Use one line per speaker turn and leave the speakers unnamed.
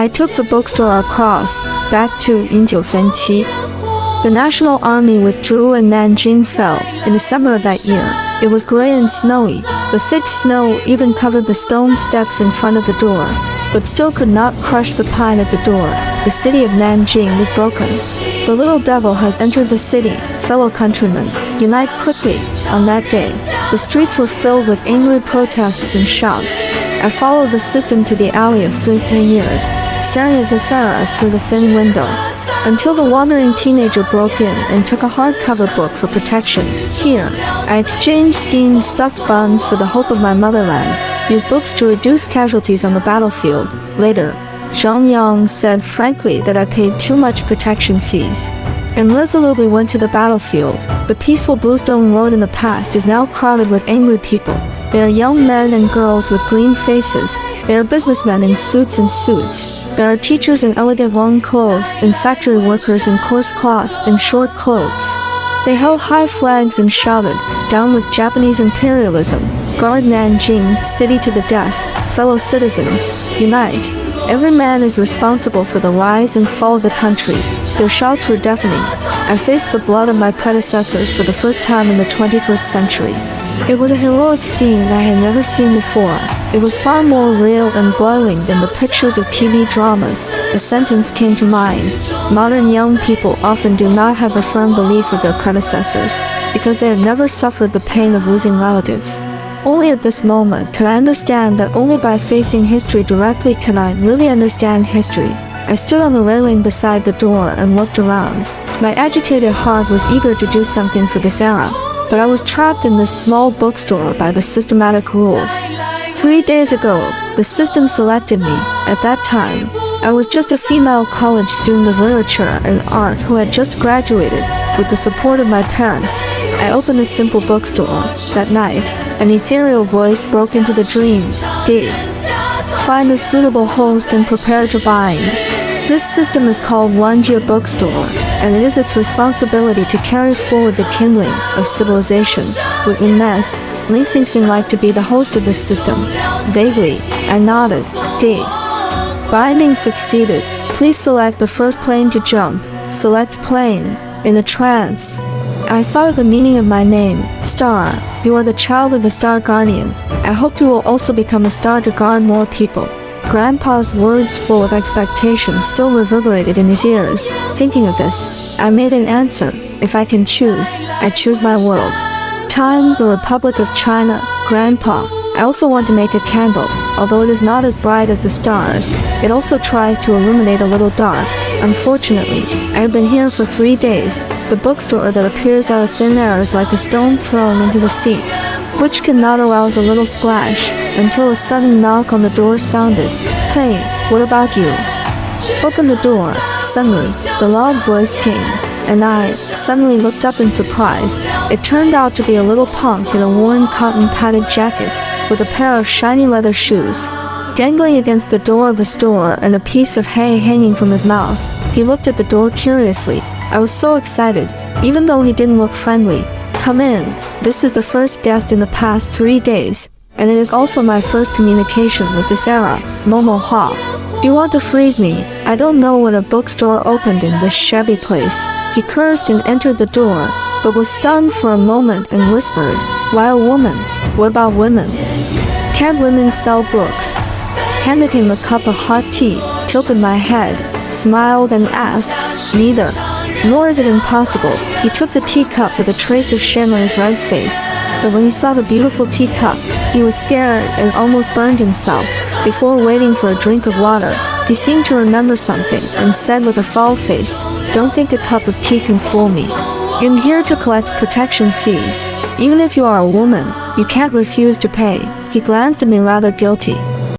I took the bookstore across, back to 1937. The National Army withdrew and Nanjing fell. In the summer of that year, it was gray and snowy. The thick snow even covered the stone steps in front of the door, but still could not crush the pine at the door. The city of Nanjing was broken. The little devil has entered the city. Fellow countrymen, unite quickly. On that day, the streets were filled with angry protests and shouts. I followed the system to the alley of years, staring at this era through the thin window, until the wandering teenager broke in and took a hardcover book for protection. Here, I exchanged steamed stuffed buns for the hope of my motherland, used books to reduce casualties on the battlefield. Later, Zhang Yang said frankly that I paid too much protection fees, and resolutely went to the battlefield. The peaceful bluestone road in the past is now crowded with angry people. They are young men and girls with green faces. They are businessmen in suits and suits. There are teachers in elegant long clothes and factory workers in coarse cloth and short clothes. They held high flags and shouted, "Down with Japanese imperialism! Guard Nanjing city to the death! Fellow citizens, unite!" Every man is responsible for the rise and fall of the country. Their shouts were deafening. I faced the blood of my predecessors for the first time in the 21st century. It was a heroic scene I had never seen before. It was far more real and boiling than the pictures of TV dramas. A sentence came to mind. Modern young people often do not have a firm belief of their predecessors, because they have never suffered the pain of losing relatives. Only at this moment could I understand that only by facing history directly can I really understand history. I stood on the railing beside the door and looked around. My agitated heart was eager to do something for this era, but I was trapped in this small bookstore by the systematic rules. 3 days ago, the system selected me. At that time, I was just a female college student of literature and art who had just graduated. With the support of my parents, I opened a simple bookstore. That night, an ethereal voice broke into the dream. D. Find a suitable host and prepare to bind. This system is called Wanjia Bookstore, and it is its responsibility to carry forward the kindling of civilization. With Ines, Ling Xing seemed like to be the host of this system. Vaguely, I nodded. D. Binding succeeded. Please select the first plane to jump. Select plane. In a trance, I thought of the meaning of my name, Star. You are the child of the Star Guardian. I hope you will also become a star to guard more people. Grandpa's words full of expectation still reverberated in his ears. Thinking of this, I made an answer. If I can choose, I choose my world. Time, the Republic of China, Grandpa. I also want to make a candle. Although it is not as bright as the stars, it also tries to illuminate a little dark. Unfortunately, I have been here for 3 days. The bookstore that appears out of thin air is like a stone thrown into the sea, which cannot arouse a little splash, until a sudden knock on the door sounded. Hey, what about you? Open the door. Suddenly, the loud voice came, and I suddenly looked up in surprise. It turned out to be a little punk in a worn cotton padded jacket, with a pair of shiny leather shoes dangling against the door of the store and a piece of hay hanging from his mouth. He looked at the door curiously. I was so excited, even though he didn't look friendly. Come in. This is the first guest in the past 3 days, and it is also my first communication with this era. Momo Hua. You want to freeze me? I don't know when a bookstore opened in this shabby place. He cursed and entered the door, but was stunned for a moment and whispered, "Why a woman? What about women? Can't women sell books?" Handed him a cup of hot tea, tilted my head, smiled and asked, "Neither. Nor is it impossible." He took the teacup with a trace of shame on his red face, but when he saw the beautiful teacup, he was scared and almost burned himself. Before waiting for a drink of water, he seemed to remember something and said with a foul face, "Don't think a cup of tea can fool me. I'm here to collect protection fees. Even if you are a woman, you can't refuse to pay." He glanced at me rather guilty.